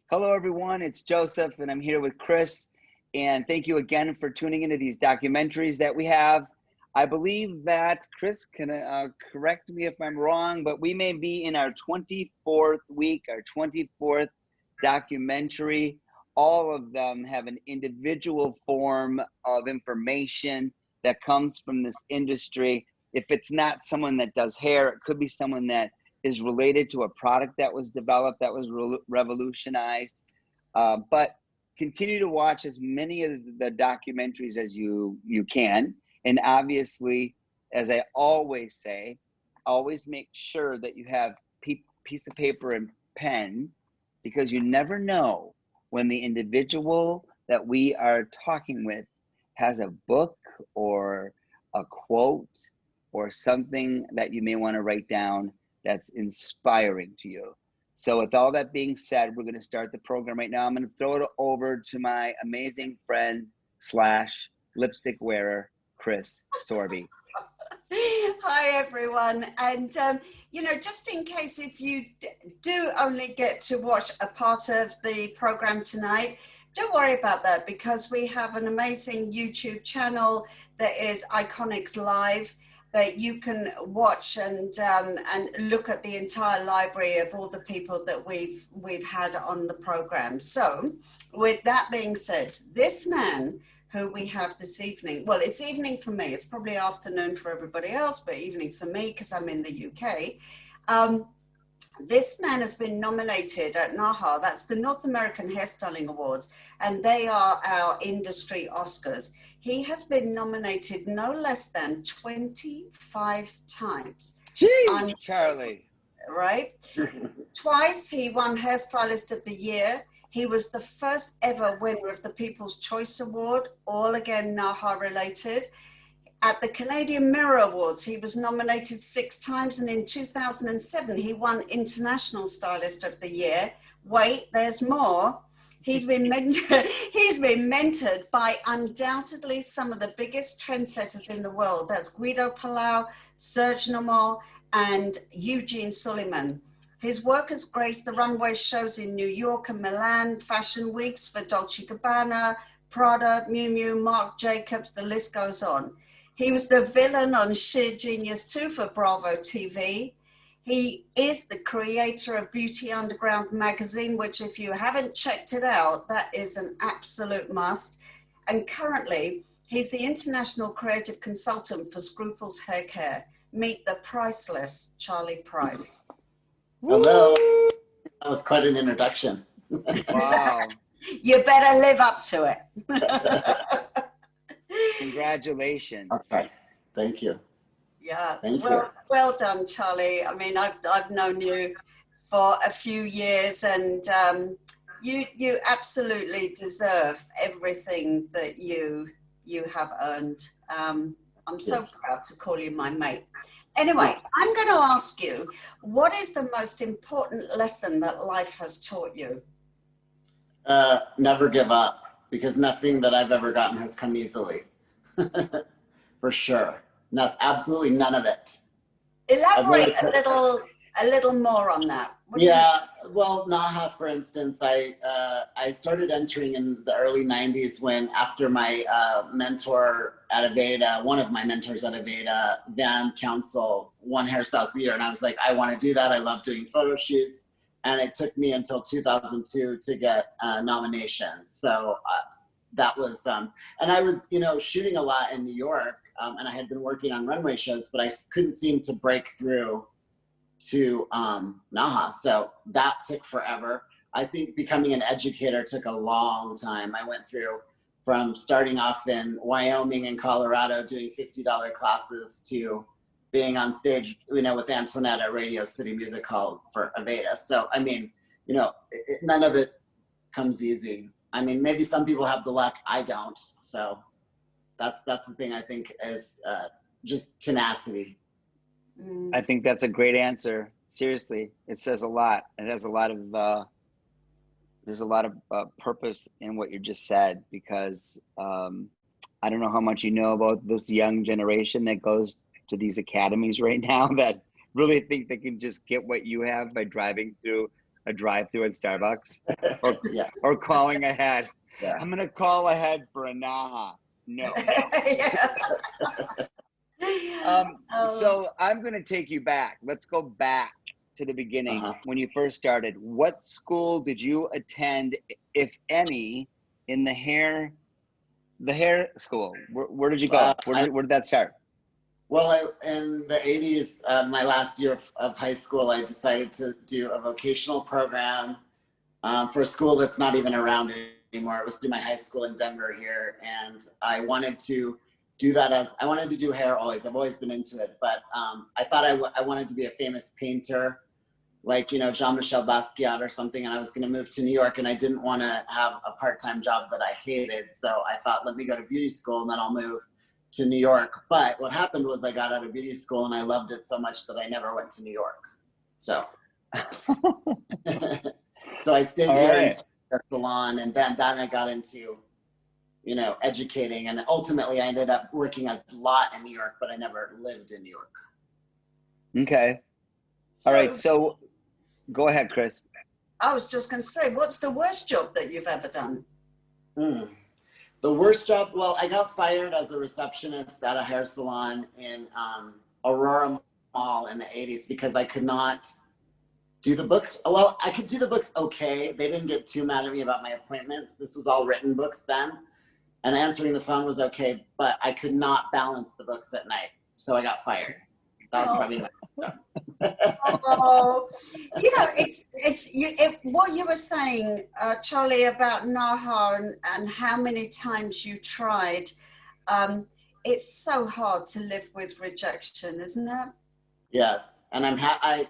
Hello, everyone. It's Joseph, and I'm here with Chris. And thank you again for tuning into these documentaries that we have. I believe that Chris can correct me if I'm wrong, but we may be in our 24th week, our 24th documentary. All of them have an individual form of information that comes from this industry. If it's not someone that does hair, it could be someone that is related to a product that was developed, that was revolutionized. But continue to watch as many of the documentaries as you can. And obviously, as I always say, always make sure that you have piece of paper and pen, because you never know when the individual that we are talking with has a book or a quote or something that you may want to write down that's inspiring to you. So with all that being said, we're going to start the program right now. I'm going to throw it over to my amazing friend / lipstick wearer, Chris Sorby. Hi, everyone. And, just in case if you do only get to watch a part of the program tonight, don't worry about that, because we have an amazing YouTube channel that is iConixxx Live, that you can watch and look at the entire library of all the people that we've had on the program. So with that being said, this man who we have this evening, well, it's evening for me, it's probably afternoon for everybody else, but evening for me because I'm in the UK. This man has been nominated at NAHA, that's the North American Hairstyling Awards, and they are our industry Oscars. He has been nominated no less than 25 times. Jeez, Charlie. Right? Twice he won Hairstylist of the Year. He was the first ever winner of the People's Choice Award, all again NAHA related. At the Canadian Mirror Awards, he was nominated 6 times, and in 2007, he won International Stylist of the Year. Wait, there's more. He's been mentored by undoubtedly some of the biggest trendsetters in the world. That's Guido Palau, Serge Nomor, and Eugene Suleiman. His work has graced the runway shows in New York and Milan, fashion weeks for Dolce & Gabbana, Prada, Miu Miu, Marc Jacobs, the list goes on. He was the villain on Shear Genius 2 for Bravo TV. He is the creator of Beauty Underground magazine, which if you haven't checked it out, that is an absolute must. And currently, he's the international creative consultant for Scruples Hair Care. Meet the priceless Charlie Price. Hello. That was quite an introduction. Wow. You better live up to it. Congratulations. Okay. Thank you. Yeah. Thank you. Well done, Charlie. I mean, I've known you for a few years, and you absolutely deserve everything that you have earned. I'm so proud to call you my mate. Anyway, I'm going to ask you, what is the most important lesson that life has taught you? Never give up, because nothing that I've ever gotten has come easily. For sure. No, absolutely none of it. Elaborate a little more on that. Well, NAHA, for instance, I started entering in the early 90s when, after my mentor at Aveda, one of my mentors at Aveda, Van Council, won Hairstyles of the Year. And I was like, I want to do that. I love doing photo shoots. And it took me until 2002 to get nominations. So that was, and I was, shooting a lot in New York, and I had been working on runway shows, but I couldn't seem to break through to NAHA. So that took forever. I think becoming an educator took a long time. I went through from starting off in Wyoming and Colorado doing $50 classes to being on stage, with Antoinette at Radio City Music Hall for Aveda. So, I mean, none of it comes easy. I mean, maybe some people have the luck, I don't. So that's the thing, I think, is just tenacity. I think that's a great answer. Seriously, it says a lot. It has a lot of, there's a lot of purpose in what you just said, because I don't know how much you know about this young generation that goes to these academies right now that really think they can just get what you have by driving through a drive-through at Starbucks, or Yeah. or calling ahead. Yeah. I'm gonna call ahead for a NAHA. No. So I'm gonna take you back. Let's go back to the beginning when you first started. What school did you attend, if any, in the hair school? Where did you go? Where did that start? Well, in the 80s, my last year of high school, I decided to do a vocational program for a school that's not even around anymore. It was through my high school in Denver here. And I wanted to do that I wanted to do hair always. I've always been into it. But I thought I wanted to be a famous painter, like, you know, Jean-Michel Basquiat or something. And I was going to move to New York, and I didn't want to have a part-time job that I hated. So I thought, let me go to beauty school and then I'll move to New York. But what happened was I got out of beauty school and I loved it so much that I never went to New York. So, so I stayed here in the salon, and then I got into, you know, educating, and ultimately I ended up working a lot in New York, but I never lived in New York. Okay. All right. So go ahead, Chris. I was just going to say, what's the worst job that you've ever done? The worst job, well, I got fired as a receptionist at a hair salon in Aurora Mall in the 80s because I could not do the books. Well, I could do the books okay. They didn't get too mad at me about my appointments. This was all written books then. And answering the phone was okay, but I could not balance the books at night. So I got fired. That was probably my job. Oh, you know, what you were saying, Charlie, about NAHA and how many times you tried, it's so hard to live with rejection, isn't it? Yes, and I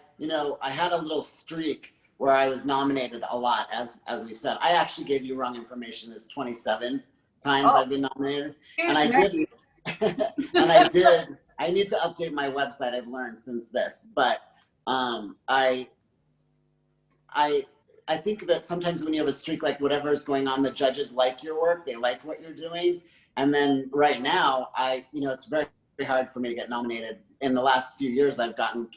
had a little streak where I was nominated a lot, as we said. I actually gave you wrong information. It's 27 times I've been nominated, and I did. I need to update my website. I've learned since this, but I think that sometimes when you have a streak, like whatever is going on, the judges like your work, they like what you're doing. And then right now, it's very, very hard for me to get nominated. In the last few years,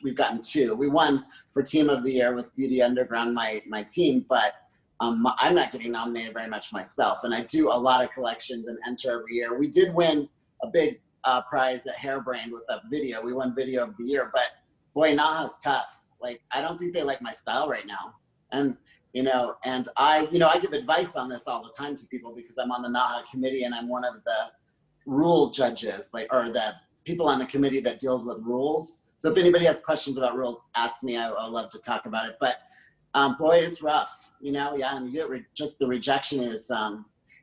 we've gotten 2. We won for Team of the Year with Beauty Underground, my team, but I'm not getting nominated very much myself. And I do a lot of collections and enter every year. We did win a big prize at Hairbrained with a video. We won Video of the Year, but boy, NAHA's tough. Like, I don't think they like my style right now. And, I give advice on this all the time to people because I'm on the NAHA committee and I'm one of the rule judges, or the people on the committee that deals with rules. So if anybody has questions about rules, ask me. I'll love to talk about it. But boy, it's rough, and you get just the rejection is,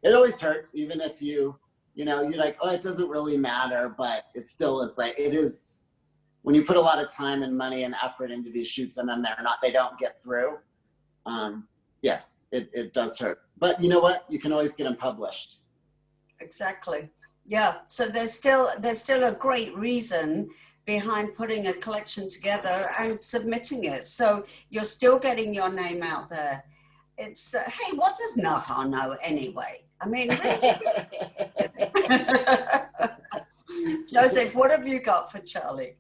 it always hurts, even if you're like, oh, it doesn't really matter, but it still is like, it is, when you put a lot of time and money and effort into these shoots and then they don't get through. Yes, it does hurt, but you know what? You can always get them published. Exactly. Yeah. So there's still a great reason behind putting a collection together and submitting it. So you're still getting your name out there. It's, hey, what does NAHA know anyway? I mean, really? Joseph, what have you got for Charlie?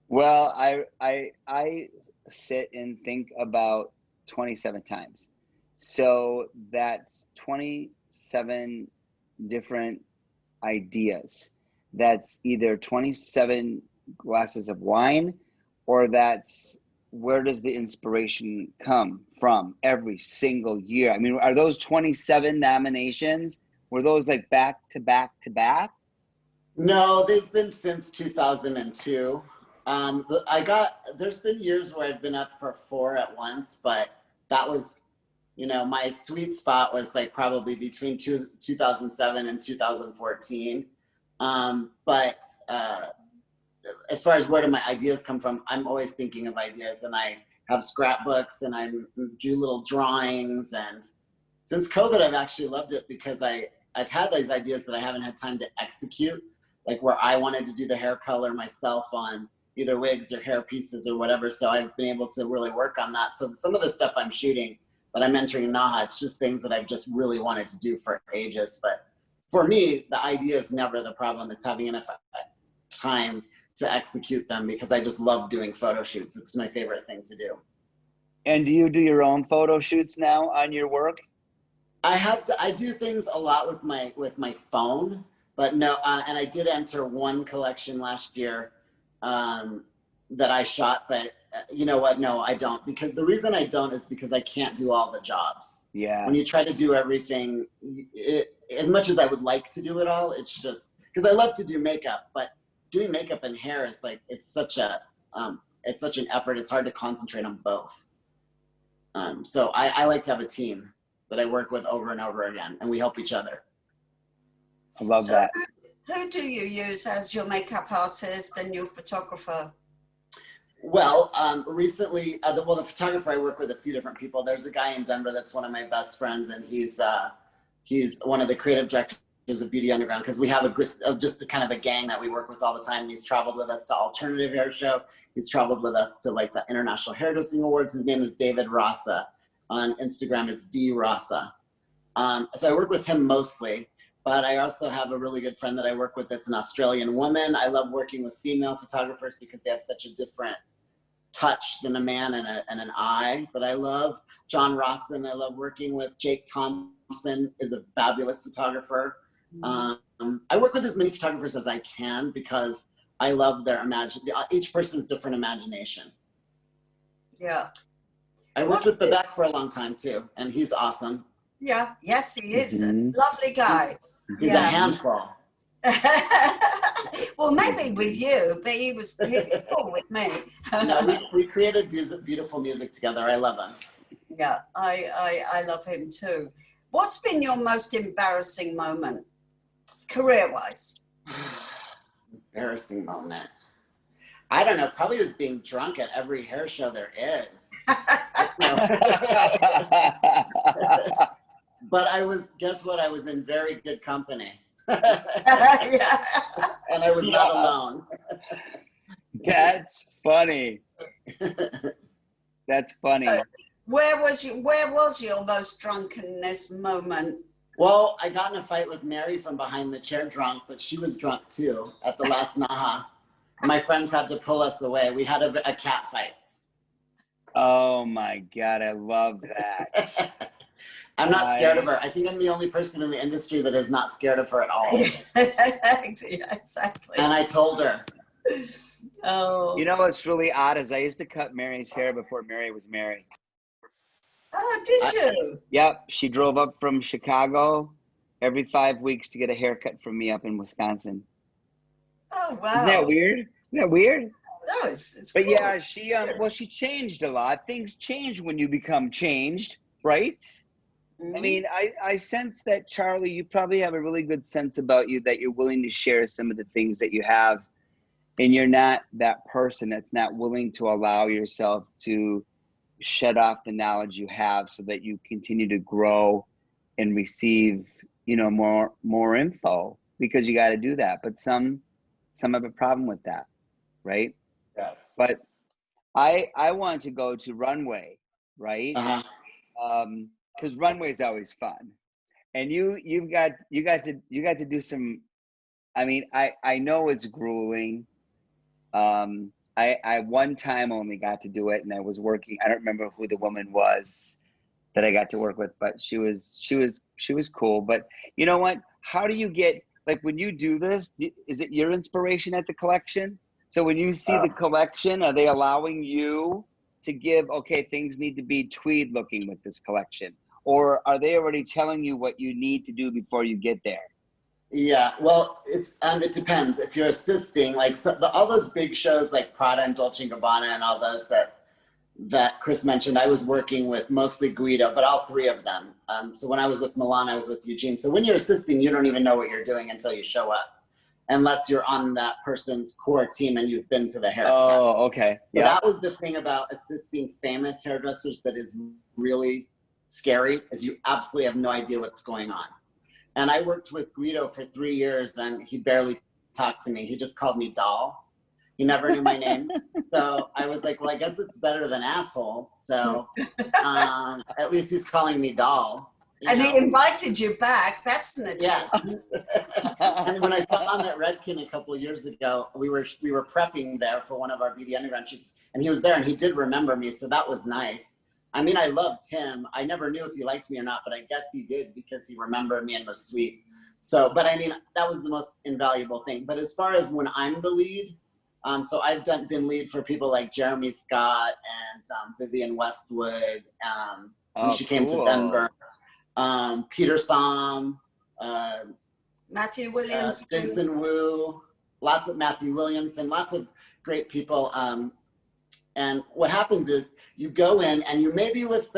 Well, I sit and think about 27 times. So that's 27 different ideas. That's either 27 glasses of wine, or that's where does the inspiration come from every single year? I mean, are those 27 nominations? Were those like back to back to back? No, they've been since 2002. There's been years where I've been up for 4 at once, but that was, my sweet spot was like probably between 2007 and 2014. But as far as where do my ideas come from, I'm always thinking of ideas, and I have scrapbooks and I do little drawings. And since COVID, I've actually loved it because I've had these ideas that I haven't had time to execute, like where I wanted to do the hair color myself on either wigs or hair pieces or whatever. So I've been able to really work on that. So some of the stuff I'm shooting that I'm entering in NAHA, it's just things that I've just really wanted to do for ages. But for me, the idea is never the problem. It's having enough time to execute them because I just love doing photo shoots. It's my favorite thing to do. And do you do your own photo shoots now on your work? I do things a lot with my phone, but no, and I did enter one collection last year that I shot, but you know what? No, I don't, because the reason I don't is because I can't do all the jobs. Yeah. When you try to do everything, as much as I would like to do it all, it's just because I love to do makeup, but doing makeup and hair is like, it's such an effort. It's hard to concentrate on both. So I like to have a team that I work with over and over again, and we help each other. I love that. Who do you use as your makeup artist and your photographer? Well, recently, the photographer, I work with a few different people. There's a guy in Denver that's one of my best friends, and he's one of the creative directors of Beauty Underground, because we have just the kind of a gang that we work with all the time. He's traveled with us to Alternative Hair Show. He's traveled with us to like the International Hairdressing Awards. His name is David Rasa. On Instagram, it's D Rasa. So I work with him mostly, but I also have a really good friend that I work with that's an Australian woman. I love working with female photographers because they have such a different touch than a man and an eye that I love. John Rawson, I love working with. Jake Thompson is a fabulous photographer. I work with as many photographers as I can because I love their each person's different imagination. Yeah. I worked with Babak for a long time too, and he's awesome. Yeah, yes, he is. A lovely guy. He's a handful. Well, maybe with you, but he was cool with me. No, we created beautiful music together. I love him. Yeah, I love him too. What's been your most embarrassing moment, career-wise? Embarrassing moment. I don't know. Probably was being drunk at every hair show there is. But guess what? I was in very good company. Yeah. And I was not alone. That's funny. That's funny. Where was your most drunkenness moment? Well, I got in a fight with Mary from behind the chair drunk, but she was drunk too at the last NAHA. My friends had to pull us away. We had a cat fight. Oh my God, I love that. I'm not scared of her. I think I'm the only person in the industry that is not scared of her at all. Yeah, exactly. And I told her. Oh. You know what's really odd is I used to cut Mary's hair before Mary was married. Oh, did you? Yep. She drove up from Chicago every 5 weeks to get a haircut from me up in Wisconsin. Oh, wow. Isn't that weird? Isn't that weird? No, it's But cool. yeah, she changed a lot. Things change when you become changed, right? I mean, I sense that, Charlie, you probably have a really good sense about you, that you're willing to share some of the things that you have, and you're not that person that's not willing to allow yourself to shut off the knowledge you have so that you continue to grow and receive, more info, because you got to do that. But some have a problem with that, right? Yes. But I want to go to Runway, right? Because Runway is always fun, and you got to do some. I mean, I know it's grueling. I one time only got to do it, and I was working. I don't remember who the woman was that I got to work with, but she was cool. But you know what? How do you get, like, when you do this? Is it your inspiration at the collection? So when you see the collection, are they allowing you to give, okay, things need to be tweed looking with this collection? Or are they already telling you what you need to do before you get there? Yeah, well, it depends. If you're assisting, like all those big shows like Prada and Dolce & Gabbana and all those that Chris mentioned, I was working with mostly Guido, but all three of them. So when I was with Milan, I was with Eugene. So when you're assisting, you don't even know what you're doing until you show up, unless you're on that person's core team and you've been to the hair test. Oh, okay. So that was the thing about assisting famous hairdressers that is really scary, is you absolutely have no idea what's going on. And I worked with Guido for 3 years, and he barely talked to me. He just called me doll. He never knew my name. So I was like, well, I guess it's better than asshole. So at least he's calling me doll, And he invited you back. That's an achievement. Yeah. And when I saw him at Redken a couple of years ago, we were prepping there for one of our Beauty Underground shoots, and he was there, and he did remember me, so that was nice. I mean, I loved him. I never knew if he liked me or not, but I guess he did because he remembered me and was sweet. So, but I mean, that was the most invaluable thing. But as far as when I'm the lead, so I've been lead for people like Jeremy Scott and Vivienne Westwood when she came to Denver. Peter Som, Matthew Williams, Jason Wu, lots of Matthew Williamson, lots of great people. And what happens is you go in and you may be you're with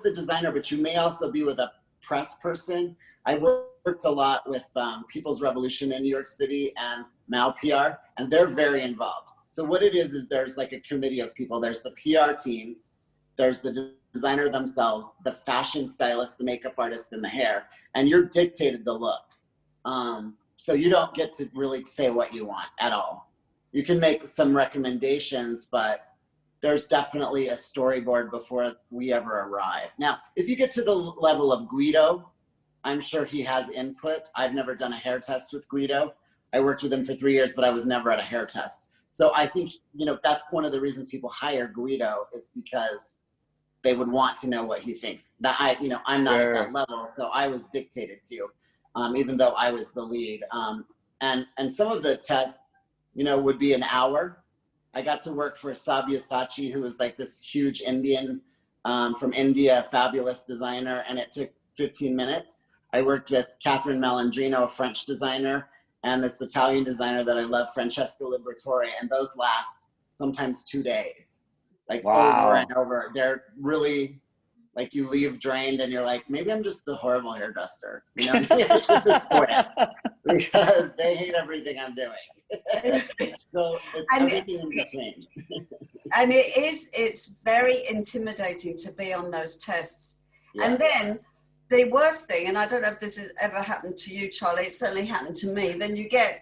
the designer, but you may also be with a press person. I worked a lot with People's Revolution in New York City and Mao PR, and they're very involved. So what it is there's like a committee of people. There's the PR team, there's the designer themselves, the fashion stylist, the makeup artist, and the hair, and you're dictated the look. So you don't get to really say what you want at all. You can make some recommendations, but there's definitely a storyboard before we ever arrive. Now, if you get to the level of Guido, I'm sure he has input. I've never done a hair test with Guido. I worked with him for 3 years, but I was never at a hair test. So I think, that's one of the reasons people hire Guido is because they would want to know what he thinks. That I'm not at that level, so I was dictated to, even though I was the lead. And some of the tests, would be an hour. I got to work for Sabyasachi, who is like this huge Indian from India, fabulous designer, and it took 15 minutes. I worked with Catherine Malandrino, a French designer, and this Italian designer that I love, Francesco Liberatore, and those last sometimes 2 days, like over and over. They're really like you leave drained and you're like, maybe I'm just the horrible hairdresser, just quit because they hate everything I'm doing. So it's everything in between. And it's very intimidating to be on those tests. Yeah. And then the worst thing, and I don't know if this has ever happened to you, Charlie, it certainly happened to me. Then you get,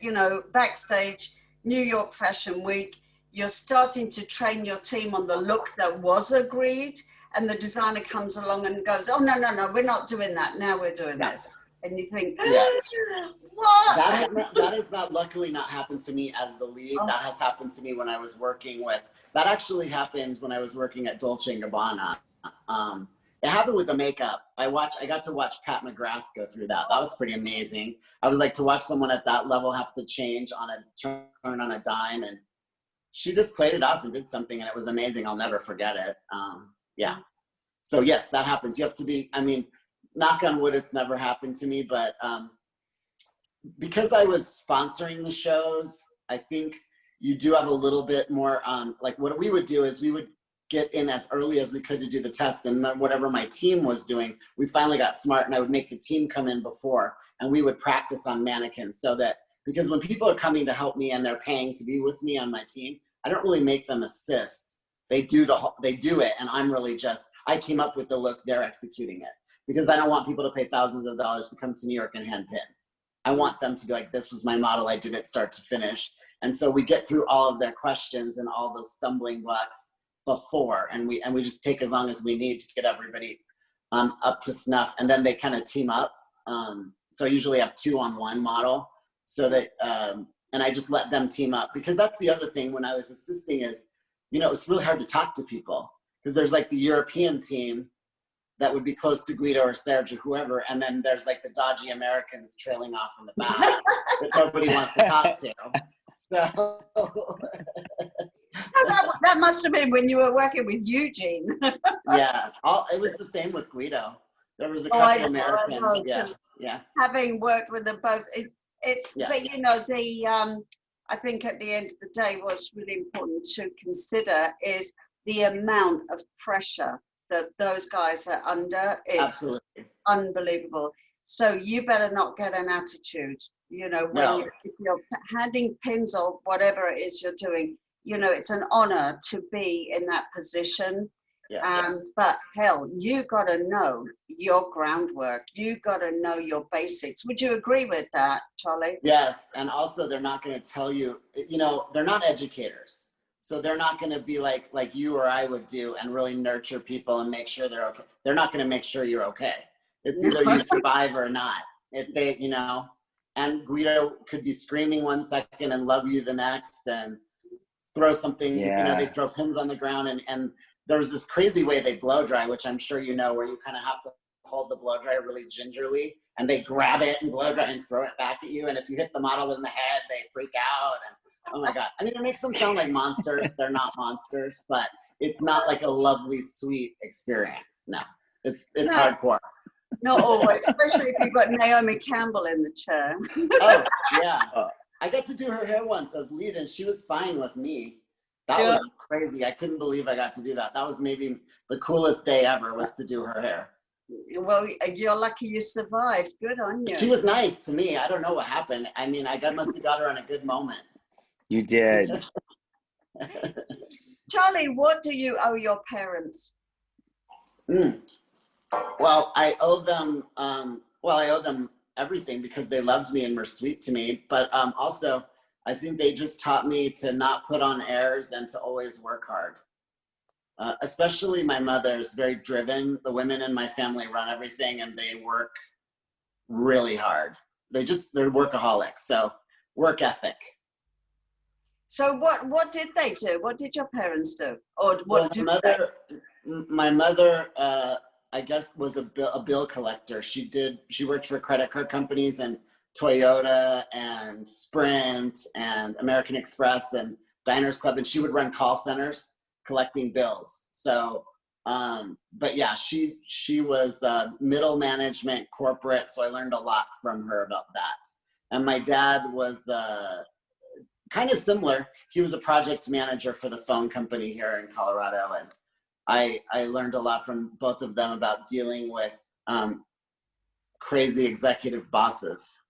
backstage, New York Fashion Week, you're starting to train your team on the look that was agreed, and the designer comes along and goes, oh, no, we're not doing that. Now we're doing this. And you think, yes. What? That has not luckily not happened to me as the lead. Oh. That has happened to me when I was working with, that actually happened when I was working at Dolce & Gabbana. It happened with the makeup. I got to watch Pat McGrath go through that. That was pretty amazing. I was like, to watch someone at that level have to change on a turn on a dime, and she just played it off and did something, and it was amazing. I'll never forget it. Yeah. So yes, that happens. You have to be, knock on wood, it's never happened to me, but because I was sponsoring the shows, I think you do have a little bit more, like what we would do is we would get in as early as we could to do the test, and then whatever my team was doing, we finally got smart, and I would make the team come in before, and we would practice on mannequins, so that, because when people are coming to help me and they're paying to be with me on my team, I don't really make them assist. They do it, and I'm really just, I came up with the look, they're executing it. Because I don't want people to pay thousands of dollars to come to New York and hand pins. I want them to be like, this was my model, I did it start to finish. And so we get through all of their questions and all those stumbling blocks before, and we just take as long as we need to get everybody up to snuff, and then they kind of team up. So I usually have 2-on-1 model, so that, and I just let them team up, because that's the other thing when I was assisting is, it's really hard to talk to people, because there's like the European team that would be close to Guido or Serge or whoever, and then there's like the dodgy Americans trailing off in the back that nobody wants to talk to. So that must have been when you were working with Eugene. Yeah, it was the same with Guido. There was a couple Americans. Yeah. Having worked with them both, it's yeah. But I think at the end of the day, what's really important to consider is the amount of pressure that those guys are under. It's absolutely unbelievable. So you better not get an attitude, when if you're handing pins or whatever it is you're doing, it's an honor to be in that position. Yeah. But hell, you got to know your groundwork. You got to know your basics. Would you agree with that, Charlie? Yes. And also they're not going to tell you, they're not educators. So they're not going to be like you or I would do and really nurture people and make sure they're okay. They're not going to make sure you're okay. It's either you survive or not. If they, you know, and Guido could be screaming 1 second and love you the next, and throw something, you know, they throw pins on the ground, and there's this crazy way they blow dry, which I'm sure you know, where you kind of have to hold the blow dryer really gingerly, and they grab it and blow dry and throw it back at you. And if you hit the model in the head, they freak out. And oh my God. I mean, it makes them sound like monsters. They're not monsters, but it's not like a lovely, sweet experience. No, it's hardcore. Not always, especially if you've got Naomi Campbell in the chair. Oh, yeah. I got to do her hair once as lead, and she was fine with me. That was crazy. I couldn't believe I got to do that. That was maybe the coolest day ever, was to do her hair. Well, you're lucky you survived. Good on you. She was nice to me. I don't know what happened. I mean, must have got her in a good moment. You did. Charlie, what do you owe your parents? Well, I owe them everything, because they loved me and were sweet to me. But also, I think they just taught me to not put on airs and to always work hard. Especially my mother is very driven. The women in my family run everything, and they work really hard. They're workaholics. So work ethic. So what did they do? What did your parents do? Or what my mother, I guess, was a bill collector. She worked for credit card companies and Toyota and Sprint and American Express and Diners Club, and she would run call centers collecting bills. So, but yeah, she was middle management, corporate. So I learned a lot from her about that. And my dad was kind of similar. He was a project manager for the phone company here in Colorado, and I learned a lot from both of them about dealing with crazy executive bosses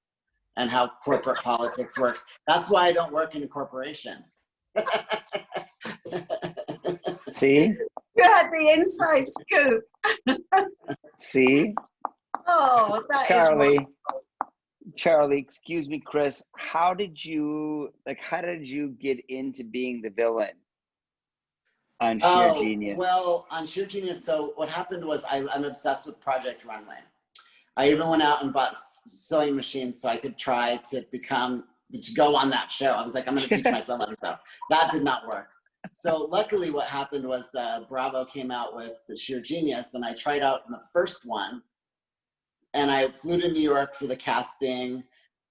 and how corporate politics works. That's why I don't work in corporations. See? You had the inside scoop. See? Oh, that Charlie. is Charlie, excuse me, Chris. How did you get into being the villain on Shear Genius? Well, on Shear Genius, so what happened was I'm obsessed with Project Runway. I even went out and bought sewing machines so I could try to go on that show. I was like, I'm going to teach myself how to sew. That did not work. So luckily what happened was Bravo came out with the Shear Genius, and I tried out in the first one, and I flew to New York for the casting.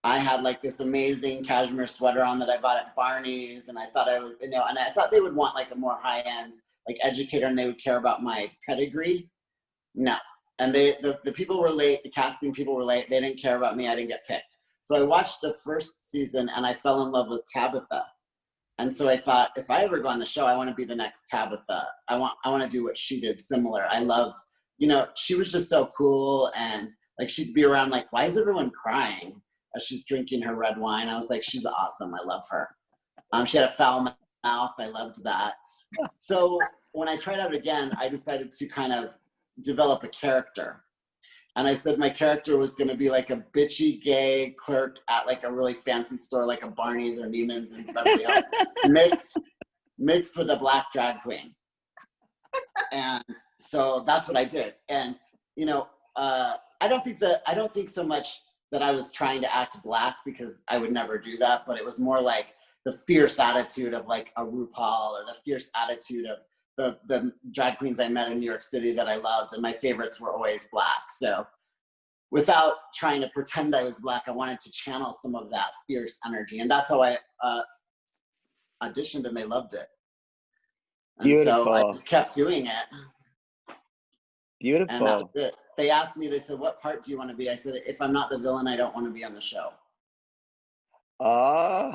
I had like this amazing cashmere sweater on that I bought at Barney's, and I thought I was, and I thought they would want like a more high-end like educator, and they would care about my pedigree. No. And the people were late, the casting people were late, they didn't care about me, I didn't get picked. So I watched the first season, and I fell in love with Tabitha. And so I thought, if I ever go on the show, I want to be the next Tabitha. I want to do what she did, similar. I loved, she was just so cool, and like she'd be around like, why is everyone crying as she's drinking her red wine? I was like, she's awesome, I love her. She had a foul mouth, I loved that. So when I tried out again, I decided to kind of develop a character. And I said my character was going to be like a bitchy gay clerk at like a really fancy store, like a Barney's or Neiman's in Beverly Hills, mixed with a black drag queen. And so that's what I did. And, I don't think so much that I was trying to act black, because I would never do that, but it was more like the fierce attitude of like a RuPaul, or the fierce attitude of the drag queens I met in New York City that I loved, and my favorites were always black. So without trying to pretend I was black, I wanted to channel some of that fierce energy, and that's how I auditioned, and they loved it. And Beautiful. So I just kept doing it. Beautiful. And that was it. They asked me, they said, what part do you want to be? I said, if I'm not the villain, I don't want to be on the show. Oh.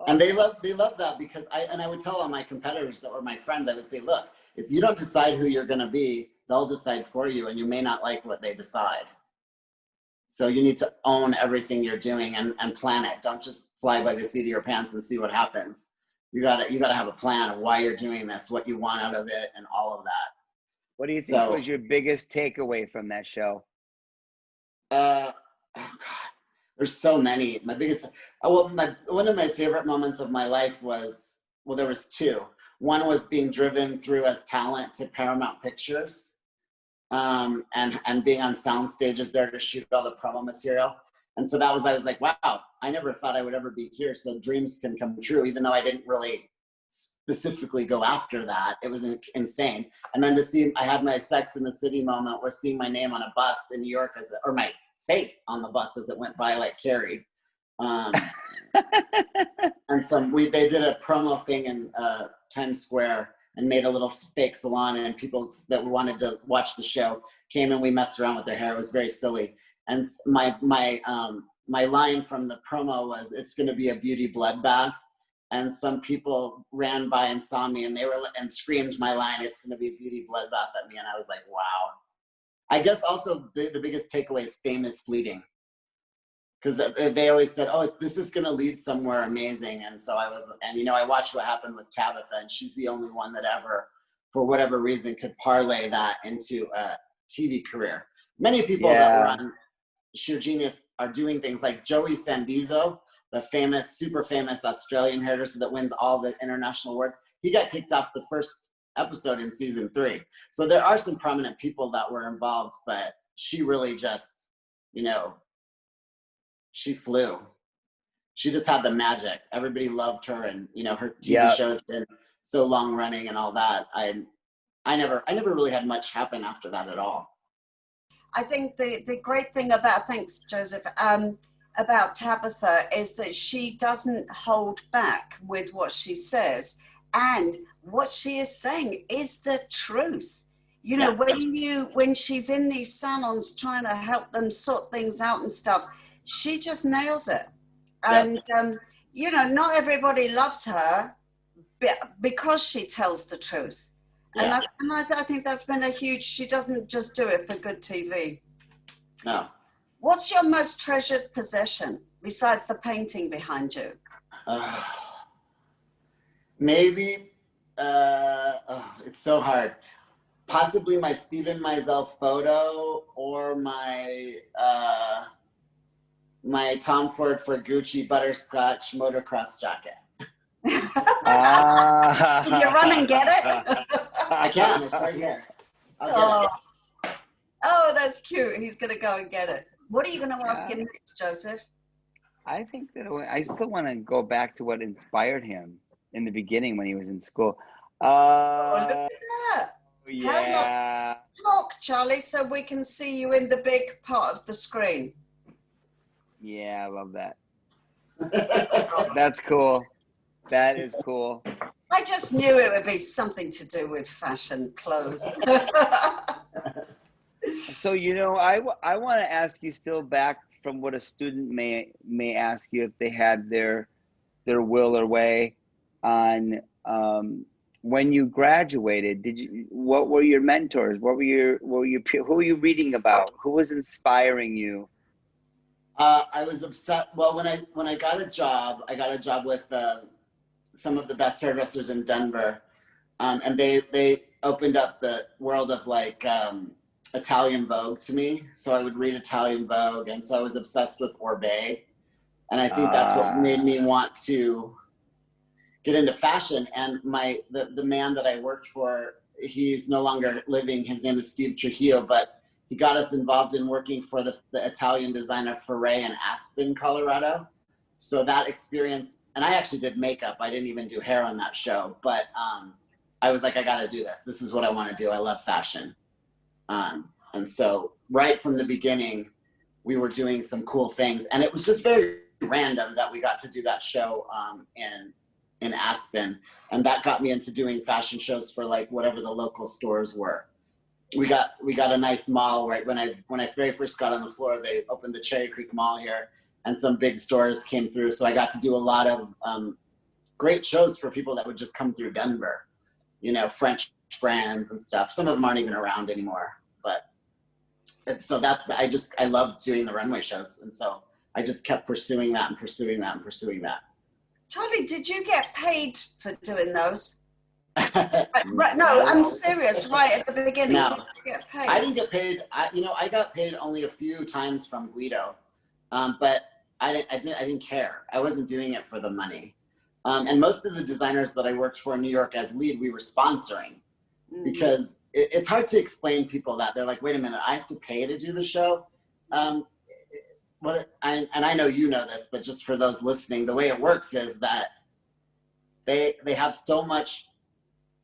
And they love that, because I would tell all my competitors that were my friends, I would say, look, if you don't decide who you're going to be, they'll decide for you, and you may not like what they decide. So you need to own everything you're doing and plan it. Don't just fly by the seat of your pants and see what happens. You gotta have a plan of why you're doing this, what you want out of it, and all of that. What do you think was your biggest takeaway from that show? Oh God, there's so many. My biggest, one of my favorite moments of my life was, there was two. One was being driven through as talent to Paramount Pictures. and being on sound stages there to shoot all the promo material. And so I was like, wow, I never thought I would ever be here. So dreams can come true, even though I didn't really specifically go after that. It was insane. And then to see, I had my Sex in the City moment where seeing my name on a bus in New York or my face on the bus as it went by, like Carrie. And they did a promo thing in Times Square and made a little fake salon, and people that wanted to watch the show came and we messed around with their hair. It was very silly. And my line from the promo was, "It's going to be a beauty bloodbath." And some people ran by and saw me, and and screamed my line, "It's going to be a beauty bloodbath," at me. And I was like, wow. I guess also the biggest takeaway is fame is fleeting. Because they always said, "Oh, this is going to lead somewhere amazing." And so I watched what happened with Tabitha, and she's the only one that ever, for whatever reason, could parlay that into a TV career. Many people that were on Sheer Genius are doing things like Joey Sandizo, the super famous Australian hairdresser that wins all the international awards. He got kicked off the first episode in season 3. So there are some prominent people that were involved, but she really just, she flew. She just had the magic. Everybody loved her, and her TV show has been so long running and all that. I never really had much happen after that at all. I think the great thing about, thanks Joseph, about Tabitha is that she doesn't hold back with what she says, and what she is saying is the truth. When she's in these salons trying to help them sort things out and stuff, she just nails it. And not everybody loves her because she tells the truth. And I think that's been a huge, she doesn't just do it for good TV. No. What's your most treasured possession besides the painting behind you? Maybe, it's so hard. Possibly my Stephen Meisel photo, or my Tom Ford for Gucci butterscotch motocross jacket. You run and get it? I can, it's right here. I'll get it. Oh, that's cute. He's going to go and get it. What are you going to ask him next, Joseph? I think that I still want to go back to what inspired him in the beginning when he was in school. Look at that. Yeah. Talk, Charlie, so we can see you in the big part of the screen. Yeah, I love that. That's cool. That is cool. I just knew it would be something to do with fashion, clothes. So, I want to ask you still back from what a student may ask you if they had their will or way on when you graduated. What were your mentors? Who were you reading about? Who was inspiring you? I was upset. Well, when I got a job with some of the best hairdressers in Denver, and they opened up the world of Italian Vogue to me. So I would read Italian Vogue, and so I was obsessed with Orbet, and I think that's what made me want to get into fashion. And the man that I worked for, he's no longer living. His name is Steve Trujillo, but he got us involved in working for the Italian designer Ferré in Aspen, Colorado. So that experience, and I actually did makeup. I didn't even do hair on that show, but I was like, I got to do this. This is what I want to do. I love fashion. And so right from the beginning, we were doing some cool things, and it was just very random that we got to do that show in Aspen, and that got me into doing fashion shows for whatever the local stores were. We got a nice mall right when I very first got on the floor. They opened the Cherry Creek Mall here, and some big stores came through. So I got to do a lot of great shows for people that would just come through Denver, French brands and stuff. Some of them aren't even around anymore, but so I loved doing the runway shows, and so I just kept pursuing that and pursuing that and pursuing that. Charlie, did you get paid for doing those? Right, no, I'm serious. Right at the beginning, no, did you get paid? I didn't get paid. I got paid only a few times from Guido, but I didn't care. I wasn't doing it for the money. And most of the designers that I worked for in New York as lead, we were sponsoring. because it's hard to explain people that. They're like, wait a minute, I have to pay to do the show? And I know you know this, but just for those listening, the way it works is that they have so much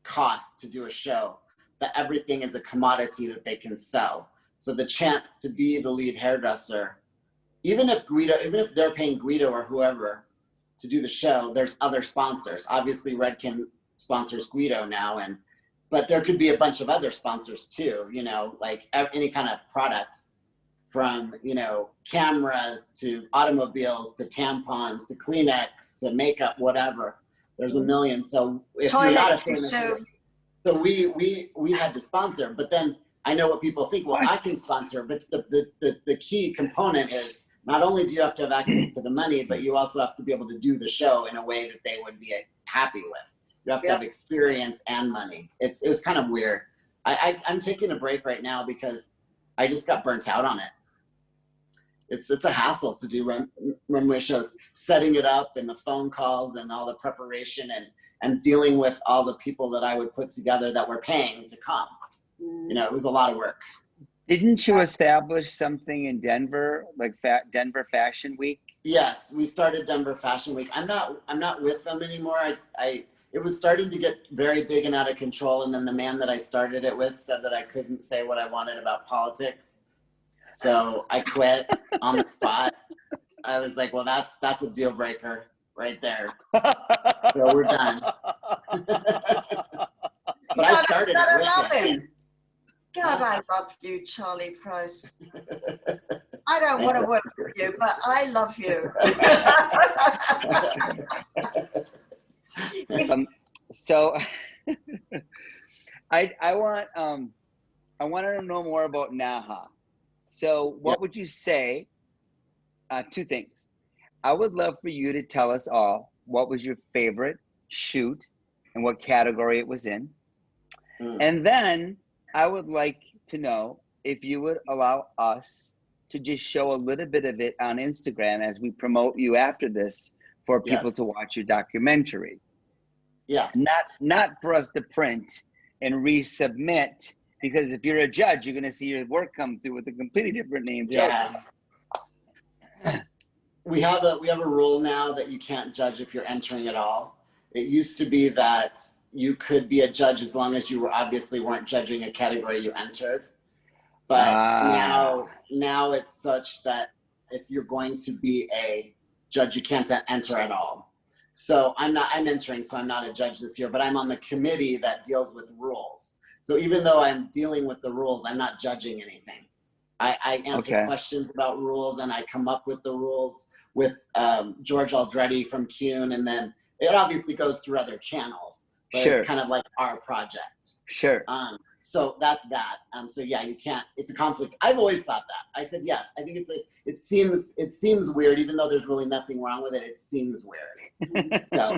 cost to do a show that everything is a commodity that they can sell. So the chance to be the lead hairdresser, even if they're paying Guido or whoever to do the show, there's other sponsors. Obviously Redken sponsors Guido now, but there could be a bunch of other sponsors too, you know, like any kind of product, from, you know, cameras to automobiles to tampons to Kleenex to makeup, whatever. There's a million. So if you're not a famous, so we had to sponsor. But then I know what people think. Well, I can sponsor, but the key component is not only do you have to have access to the money, but you also have to be able to do the show in a way that they would be happy with. You have to have experience and money. It was kind of weird. I'm taking a break right now because I just got burnt out on it. It's a hassle to do runway shows, setting it up and the phone calls and all the preparation and dealing with all the people that I would put together that were paying to come. You know, it was a lot of work. Didn't you establish something in Denver, like Denver Fashion Week? Yes, we started Denver Fashion Week. I'm not with them anymore. It was starting to get very big and out of control, and then the man that I started it with said that I couldn't say what I wanted about politics. So I quit on the spot. I was like, well, that's a deal breaker right there. So we're done. But I started it with him. God, I love you, Charlie Price. I don't want to work with you, but I love you. So I want to know more about NAHA. So what would you say? Two things. I would love for you to tell us all what was your favorite shoot and what category it was in. And then I would like to know if you would allow us to just show a little bit of it on Instagram as we promote you after this for people to watch your documentary. Yeah. Not for us to print and resubmit, because if you're a judge, you're going to see your work come through with a completely different name. Yeah. We have a rule now that you can't judge if you're entering at all. It used to be that you could be a judge as long as you weren't judging a category you entered. But now it's such that if you're going to be a judge, you can't enter at all. So I'm entering, so I'm not a judge this year, but I'm on the committee that deals with rules. So even though I'm dealing with the rules, I'm not judging anything. I answer questions about rules, and I come up with the rules with George Aldretti from CUNY, and then it obviously goes through other channels, but it's kind of like our project. So that's that. So yeah, you can't. It's a conflict. I've always thought that. I said yes. I think it seems weird, even though there's really nothing wrong with it. It seems weird. So,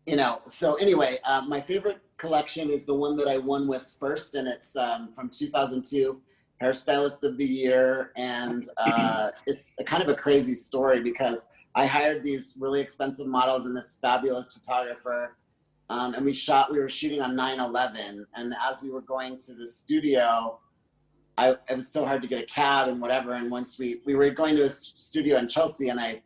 you know. So anyway, my favorite collection is the one that I won with first, and it's from 2002, Hairstylist of the Year, and it's kind of a crazy story because I hired these really expensive models and this fabulous photographer. And we were shooting on 9/11, and as we were going to the studio, it was so hard to get a cab and whatever. And once we were going to a studio in Chelsea, and I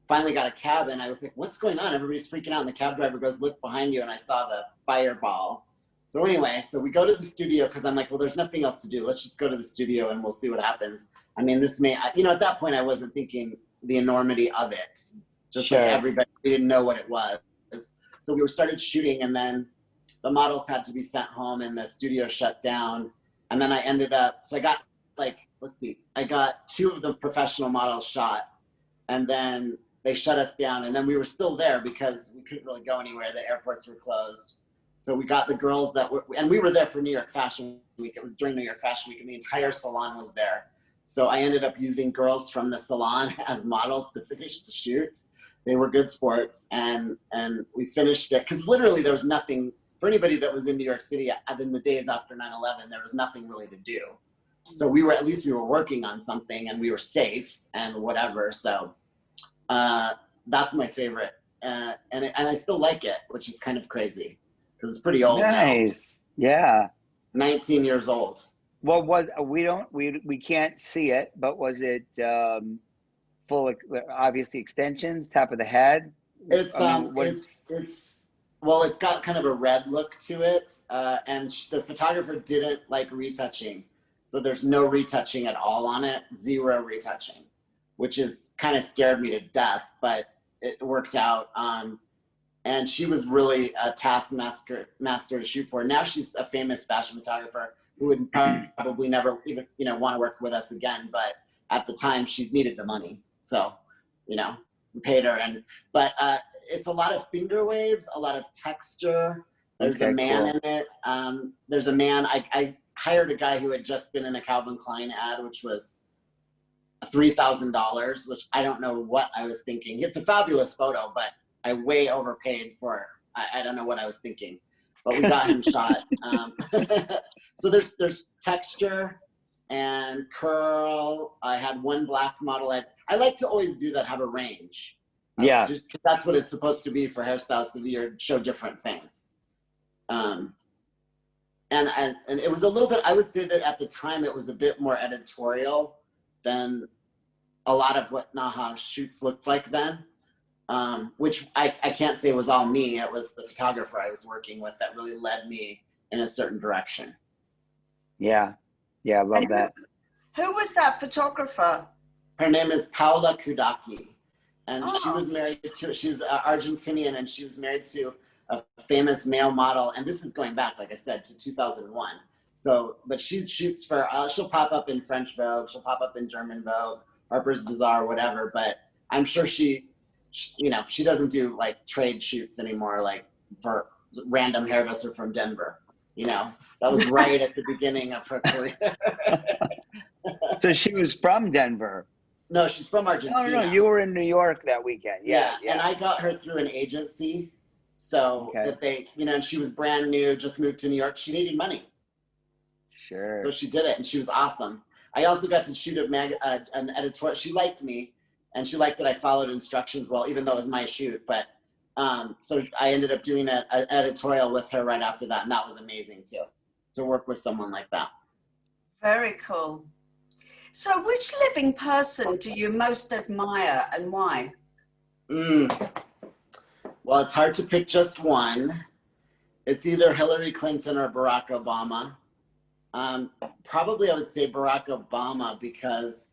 finally got a cab, and I was like, what's going on? Everybody's freaking out. And the cab driver goes, look behind you. And I saw the fireball. So anyway, so we go to the studio because I'm like, well, there's nothing else to do. Let's just go to the studio and we'll see what happens. I mean, at that point I wasn't thinking the enormity of it. Just like everybody, we didn't know what it was. So we started shooting, and then the models had to be sent home and the studio shut down. And then I ended up, so I got I got 2 of the professional models shot, and then they shut us down. And then we were still there because we couldn't really go anywhere. The airports were closed. So we got the girls and we were there for New York Fashion Week. It was during New York Fashion Week, and the entire salon was there. So I ended up using girls from the salon as models to finish the shoot. They were good sports, and we finished it because literally there was nothing for anybody that was in New York City in the days after 9/11. There was nothing really to do, so at least we were working on something, and we were safe and whatever. So that's my favorite, and I still like it, which is kind of crazy because it's pretty old now. Yeah. 19 years old. What was, we can't see it, but was it full, obviously extensions, top of the head? It's I mean, well, it's got kind of a red look to it, and the photographer didn't like retouching, so there's no retouching at all on it, zero retouching, which is kind of scared me to death, but it worked out. And she was really a taskmaster to shoot for. Now she's a famous fashion photographer who would probably never even want to work with us again. But at the time, she needed the money, so we paid her. But it's a lot of finger waves, a lot of texture. There's a man in it. There's a man. I hired a guy who had just been in a Calvin Klein ad, which was $3,000, which I don't know what I was thinking. It's a fabulous photo, but I way overpaid for it. I don't know what I was thinking, but we got him shot. So there's texture and curl. I had one black model. I like to always do that, have a range. Yeah. Because that's what it's supposed to be for hairstylists of the year, show different things. And it was a little bit, I would say that at the time it was a bit more editorial than a lot of what NAHA shoots looked like then. Which I can't say was all me. It was the photographer I was working with that really led me in a certain direction. Yeah. Yeah, I love that. Who was that photographer? Her name is Paula Kudaki. And she was married to, she's Argentinian, and she was married to a famous male model. And this is going back, like I said, to 2001. So, but she shoots for, she'll pop up in French Vogue, she'll pop up in German Vogue, Harper's Bazaar, whatever. But I'm sure she doesn't do like trade shoots anymore, like for random hairdresser from Denver. That was right at the beginning of her career. So she was from Denver. No, she's from Argentina. No, you were in New York that weekend. Yeah. And I got her through an agency, so that they, and she was brand new, just moved to New York. She needed money. Sure. So she did it, and she was awesome. I also got to shoot an editorial. She liked me, and she liked that I followed instructions well, even though it was my shoot. But so I ended up doing an editorial with her right after that, and that was amazing too, to work with someone like that. Very cool. So which living person do you most admire, and why? Well, it's hard to pick just one. It's either Hillary Clinton or Barack Obama. Probably I would say Barack Obama, because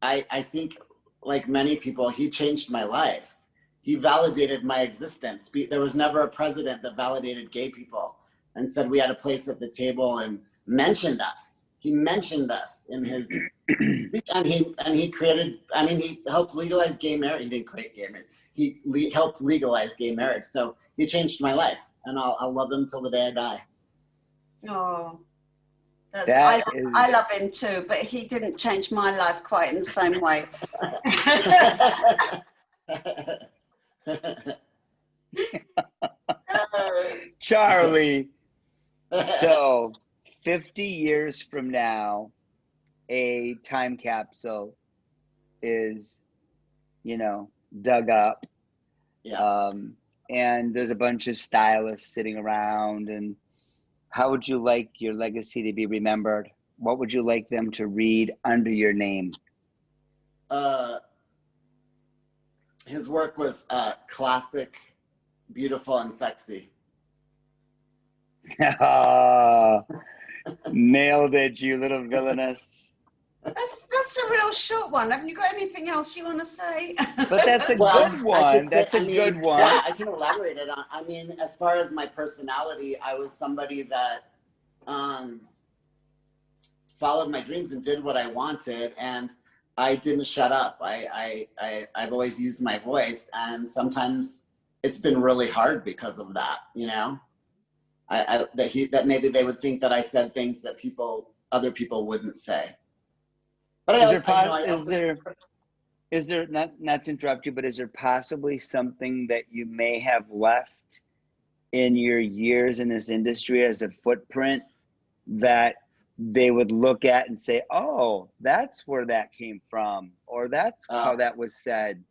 I think, like many people, he changed my life. He validated my existence. There was never a president that validated gay people and said we had a place at the table and mentioned us. He mentioned us in his, and he created, he helped legalize gay marriage. He didn't create gay marriage. He helped legalize gay marriage. So he changed my life, and I'll love him till the day I die. Oh, I love him too, but he didn't change my life quite in the same way. Charlie, so 50 years from now, a time capsule is, dug up. Yeah. And there's a bunch of stylists sitting around. And how would you like your legacy to be remembered? What would you like them to read under your name? His work was classic, beautiful, and sexy. Nailed it, you little villainess. That's a real short one. Haven't you got anything else you want to say? But that's a good one. That's a good one. Yeah, I can elaborate it on. As far as my personality, I was somebody that followed my dreams and did what I wanted, and I didn't shut up. I've always used my voice, and sometimes it's been really hard because of that. That maybe they would think that I said things that other people wouldn't say. But is there not to interrupt you, but is there possibly something that you may have left in your years in this industry as a footprint that they would look at and say, oh, that's where that came from, or that's how that was said?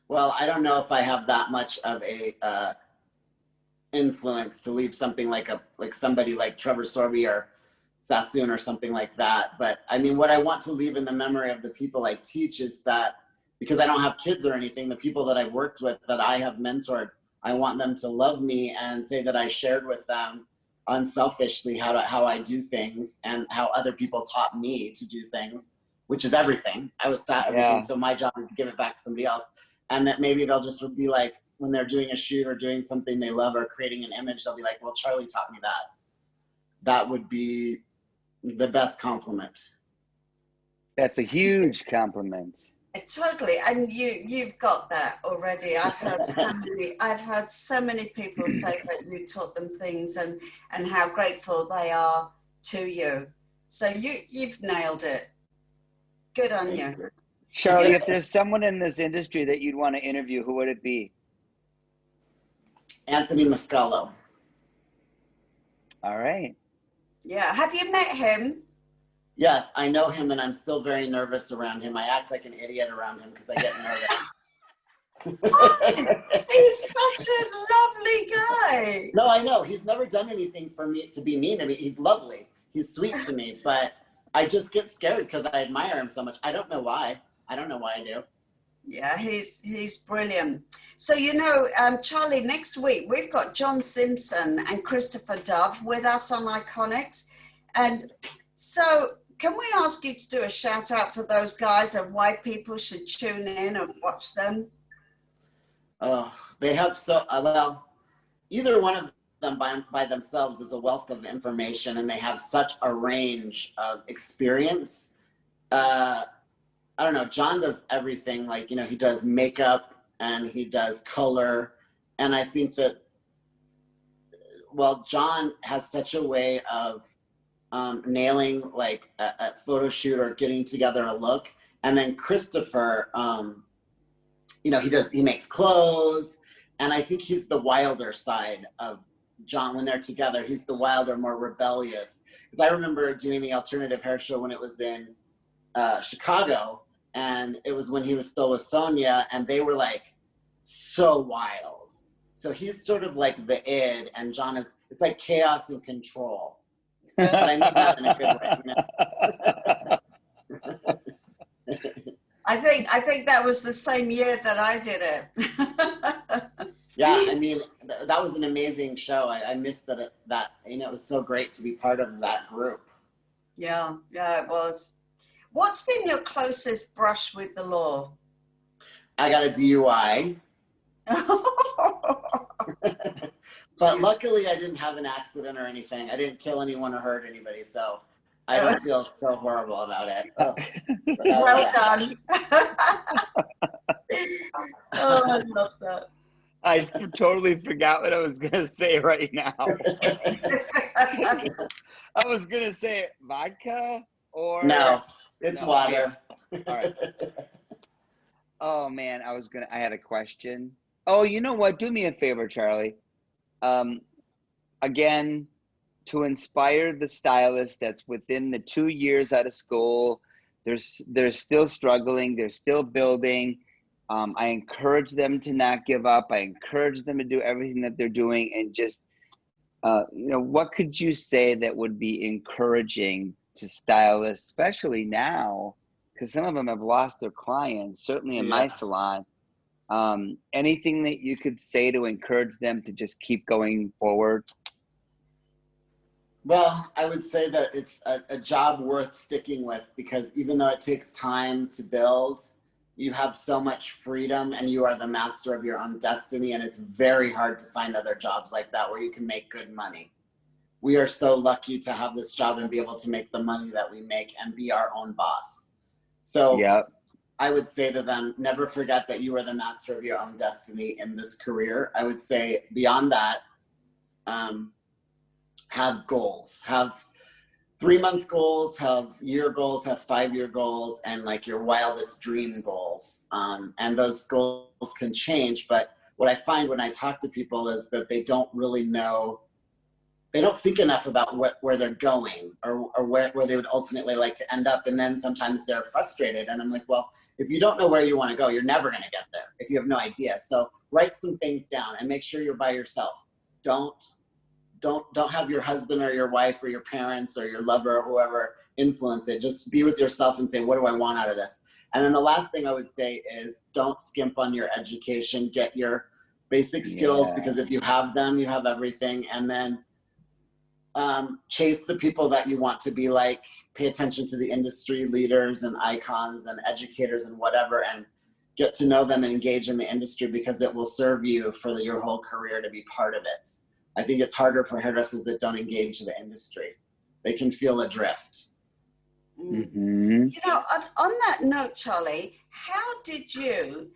Well, I don't know if I have that much of a influence to leave something like somebody like Trevor Sorby or Sassoon or something like that. But I mean, what I want to leave in the memory of the people I teach is that, because I don't have kids or anything, the people that I've worked with, that I have mentored, I want them to love me and say that I shared with them unselfishly how I do things and how other people taught me to do things, which is everything. I was taught everything, so my job is to give it back to somebody else. And that maybe they'll just be like, when they're doing a shoot or doing something they love or creating an image, they'll be like, well, Charlie taught me that. That would be the best compliment. That's a huge compliment. Totally, and you've got that already. I've heard so many people say that you taught them things and how grateful they are to you. So you've nailed it. Good on you. Charlie, if there's someone in this industry that you'd want to interview, who would it be? Anthony Mascalo. All right. Yeah. Have you met him? Yes, I know him, and I'm still very nervous around him. I act like an idiot around him because I get nervous. He's such a lovely guy. No, I know. He's never done anything for me to be mean to me. He's lovely. He's sweet to me, but I just get scared because I admire him so much. I don't know why. I don't know why I do. Yeah, he's brilliant. So, Charlie, next week we've got John Simpson and Christopher Dove with us on iConixxx. And so can we ask you to do a shout out for those guys and why people should tune in and watch them? Oh, they have well, either one of them by themselves is a wealth of information, and they have such a range of experience. I don't know, John does everything, like, he does makeup and he does color. And I think that, well, John has such a way of nailing like a photo shoot or getting together a look. And then Christopher, he makes clothes. And I think he's the wilder side of John when they're together. He's the wilder, more rebellious. Because I remember doing the alternative hair show when it was in Chicago. And it was when he was still with Sonia, and they were like so wild. So he's sort of like the id, and John it's like chaos and control. But I mean that in a good way. I think that was the same year that I did it. Yeah, I mean, that was an amazing show. I missed that it was so great to be part of that group. Yeah, it was. What's been your closest brush with the law? I got a DUI. But luckily I didn't have an accident or anything. I didn't kill anyone or hurt anybody, so I don't feel so horrible about it. Oh. Well done. Oh, I love that. I totally forgot what I was going to say right now. I was going to say vodka or... No. It's water. Yeah. All right. Oh man, I had a question. Oh, you know what? Do me a favor, Charlie. Again, to inspire the stylist that's within the 2 years out of school, they're still struggling, they're still building. I encourage them to not give up. I encourage them to do everything that they're doing, and just, what could you say that would be encouraging to stylists, especially now, because some of them have lost their clients, certainly in my salon. Anything that you could say to encourage them to just keep going forward? Well, I would say that it's a job worth sticking with, because even though it takes time to build, you have so much freedom and you are the master of your own destiny. And it's very hard to find other jobs like that where you can make good money. We are so lucky to have this job and be able to make the money that we make and be our own boss. So I would say to them, never forget that you are the master of your own destiny in this career. I would say beyond that, have goals, have 3-month goals, have year goals, have 5-year goals, and like your wildest dream goals. And those goals can change. But what I find when I talk to people is that they don't really know, they don't think enough about where they're going or where they would ultimately like to end up. And then sometimes they're frustrated. And I'm like, well, if you don't know where you want to go, you're never going to get there if you have no idea. So write some things down and make sure you're by yourself. don't have your husband or your wife or your parents or your lover or whoever influence it. Just be with yourself and say, what do I want out of this? And then the last thing I would say is don't skimp on your education. Get your basic skills, because if you have them, you have everything. And then chase the people that you want to be like. Pay attention to the industry leaders and icons and educators and whatever, and get to know them and engage in the industry, because it will serve you for your whole career to be part of it. I think it's harder for hairdressers that don't engage the industry. They can feel adrift. Mm-hmm. You know, on that note, Charlie, how did you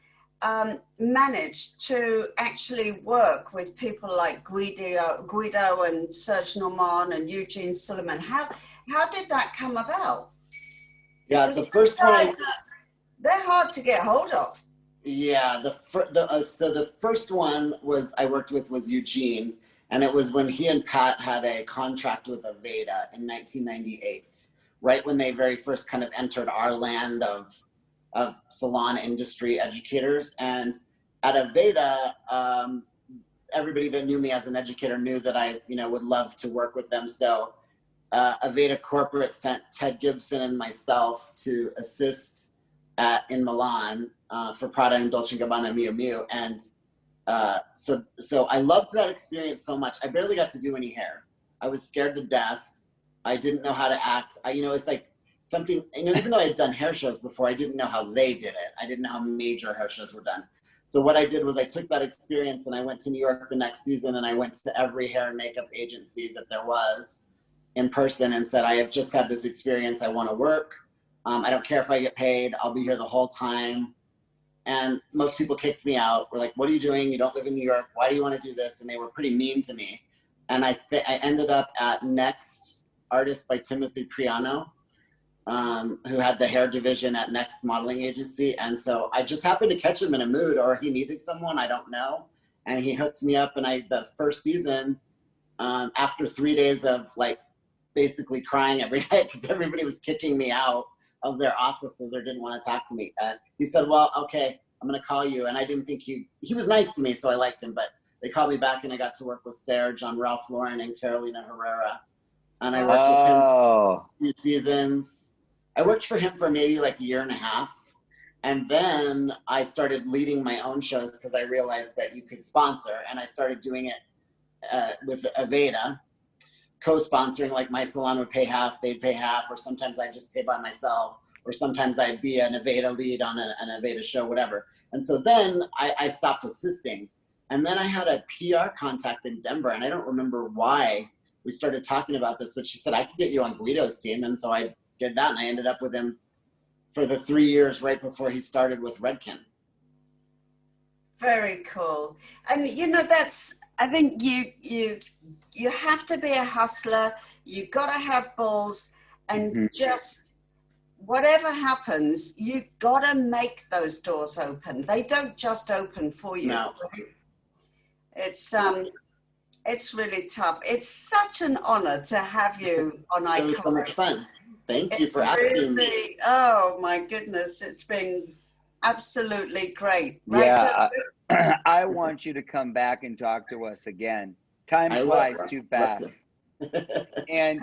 manage to actually work with people like Guido and Serge Normand and Eugene Suleiman? How did that come about? Yeah, Because the first one, they're hard to get hold of. Yeah, so the first one I worked with was Eugene, and it was when he and Pat had a contract with Aveda in 1998, right when they very first kind of entered our land of salon industry educators. And at Aveda, everybody that knew me as an educator knew that I, would love to work with them. So Aveda Corporate sent Ted Gibson and myself to assist in Milan for Prada and Dolce & Gabbana Miu Miu. And so I loved that experience so much. I barely got to do any hair. I was scared to death. I didn't know how to act. It's like something, even though I had done hair shows before, I didn't know how they did it. I didn't know how major hair shows were done. So what I did was I took that experience and I went to New York the next season, and I went to every hair and makeup agency that there was in person and said, I have just had this experience. I want to work. I don't care if I get paid. I'll be here the whole time. And most people kicked me out. We're like, what are you doing? You don't live in New York. Why do you want to do this? And they were pretty mean to me. And I ended up at Next, Artist by Timothy Priano, who had the hair division at Next Modeling Agency. And so I just happened to catch him in a mood, or he needed someone, I don't know. And he hooked me up. And the first season, after 3 days of like basically crying every night because everybody was kicking me out of their offices or didn't want to talk to me, he said, well, okay, I'm going to call you. And I didn't think he was nice to me, so I liked him. But they called me back, and I got to work with Serge on Ralph Lauren and Carolina Herrera. And I worked with him for a few seasons. I worked for him for maybe like a year and a half. And then I started leading my own shows because I realized that you could sponsor. And I started doing it with Aveda, co-sponsoring. Like my salon would pay half, they'd pay half, or sometimes I'd just pay by myself, or sometimes I'd be an Aveda lead on an Aveda show, whatever. And so then I stopped assisting. And then I had a PR contact in Denver, and I don't remember why we started talking about this, but she said, I could get you on Guido's team. And so I did that, and I ended up with him for the 3 years right before he started with Redken. Very cool. And I think you have to be a hustler. You got to have balls, and just whatever happens, you got to make those doors open. They don't just open for you. No. Right? It's really tough. It's such an honor to have you on iConixxx. It was so much fun. Thank you for asking me. Oh my goodness, it's been absolutely great. Right? Yeah, I want you to come back and talk to us again. Time flies too fast. And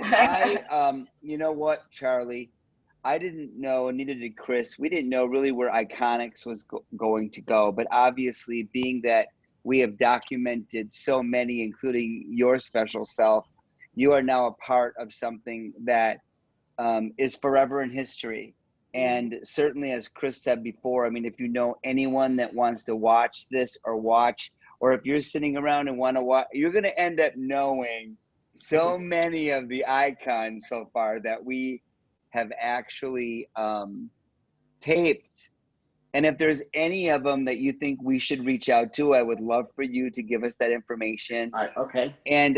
you know what, Charlie? I didn't know, and neither did Chris. We didn't know really where iConixxx was going to go. But obviously, being that we have documented so many, including your special self, you are now a part of something that is forever in history. And certainly, as Chris said before, I mean, if you know anyone that wants to watch this or if you're sitting around and want to watch, you're going to end up knowing so many of the icons so far that we have actually taped. And if there's any of them that you think we should reach out to, I would love for you to give us that information. All right, okay. And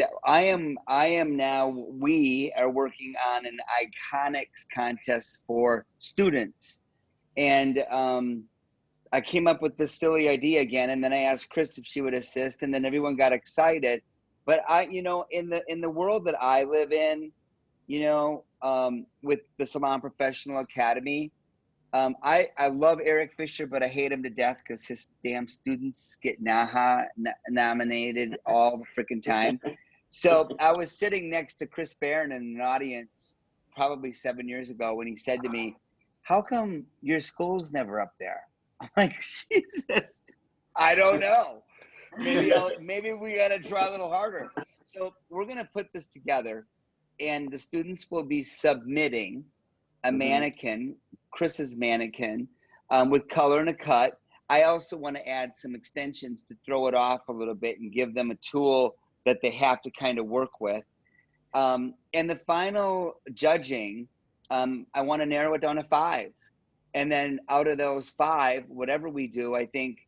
we are working on an iConixxx contest for students. And I came up with this silly idea again, and then I asked Chris if she would assist, and then everyone got excited. But in the world that I live in, with the Salon Professional Academy, I love Eric Fisher, but I hate him to death because his damn students get NAHA nominated all the freaking time. So I was sitting next to Chris Barron in an audience probably 7 years ago when he said to me, "How come your school's never up there?" I'm like, Jesus, I don't know. Maybe we got to try a little harder. So we're going to put this together, and the students will be submitting a mannequin, Chris's mannequin, with color and a cut. I also want to add some extensions to throw it off a little bit and give them a tool that they have to kind of work with. And the final judging, I want to narrow it down to 5. And then out of those 5, whatever we do, I think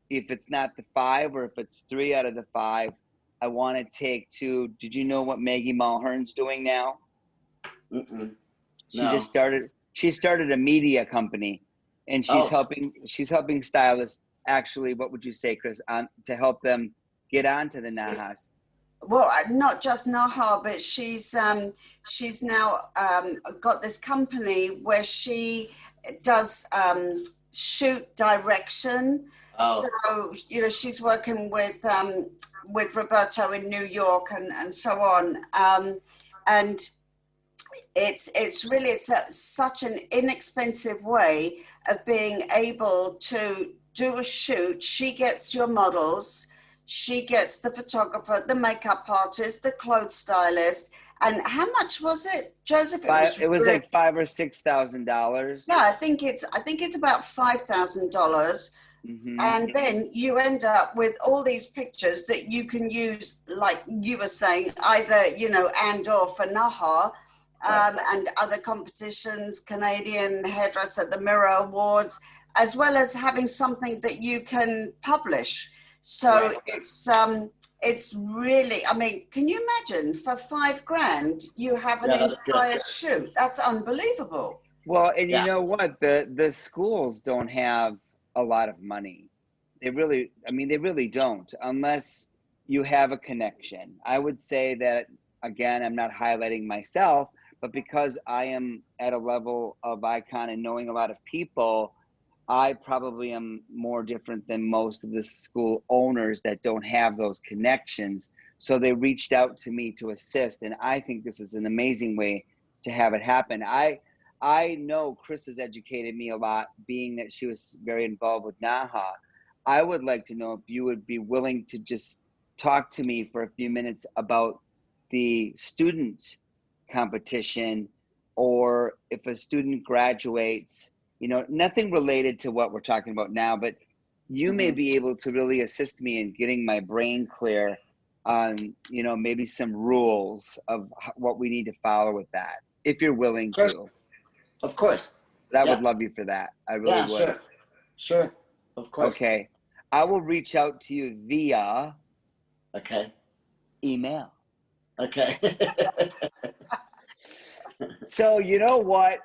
if it's not the 5 or if it's 3 out of the 5, I want to take 2. Did you know what Maggie Mulhern's doing now? She started a media company, and she's helping stylists. Actually, what would you say, Chris, to help them get onto the NAHAs? Well, not just NAHA, but she's now got this company where she does shoot direction. So she's working with Roberto in New York and so on, and it's really such an inexpensive way of being able to do a shoot. She gets your models, she gets the photographer, the makeup artist, the clothes stylist. And how much was it, Joseph? It was like $5,000 or $6,000. Yeah, I think it's about $5,000. And then you end up with all these pictures that you can use, like you were saying, either and or for NAHA. And other competitions, Canadian Hairdresser, the Mirror Awards, as well as having something that you can publish. So it's really, I mean, can you imagine for $5,000 you have an entire shoot? That's unbelievable. Well, and you know what? The schools don't have a lot of money. They really don't, unless you have a connection. I would say that, again, I'm not highlighting myself, but because I am at a level of icon and knowing a lot of people, I probably am more different than most of the school owners that don't have those connections. So they reached out to me to assist. And I think this is an amazing way to have it happen. I know Chris has educated me a lot, being that she was very involved with NAHA. I would like to know if you would be willing to just talk to me for a few minutes about the student competition, or if a student graduates, nothing related to what we're talking about now, but you may be able to really assist me in getting my brain clear on, maybe some rules of what we need to follow with that, if you're willing to. Of course. I would love you for that. I really would. Sure. Of course. Okay. I will reach out to you via email. Okay. So you know what?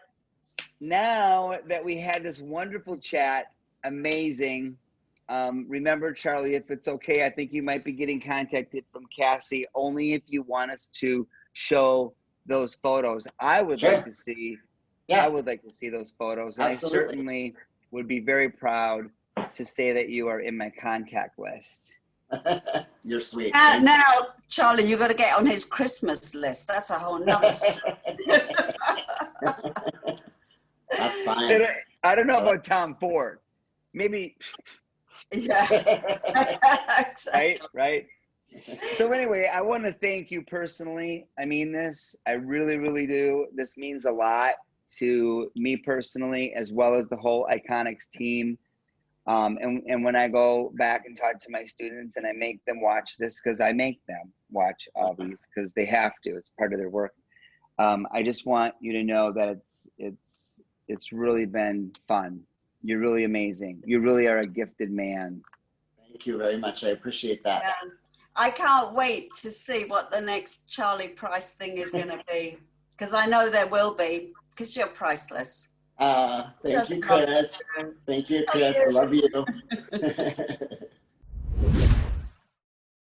Now that we had this wonderful chat, amazing. Remember, Charlie, if it's okay, I think you might be getting contacted from Cassie only if you want us to show those photos. I would like to see. I would like to see those photos. And absolutely. I certainly would be very proud to say that you are in my contact list. You're sweet. Now, Charlie, you got to get on his Christmas list. That's a whole nother story. That's fine. I don't know about Tom Ford. Maybe. Yeah. Exactly. Right. So anyway, I want to thank you personally. I mean this. I really, really do. This means a lot to me personally, as well as the whole iConixxx team. And when I go back and talk to my students and I make them watch this, because I make them watch all these because they have to, it's part of their work. I just want you to know that it's really been fun. You're really amazing. You really are a gifted man. Thank you very much. I appreciate that. Yeah. I can't wait to see what the next Charlie Price thing is going to be, because I know there will be, because you're priceless. Thank you, Chris. Thank you, Chris. I love you.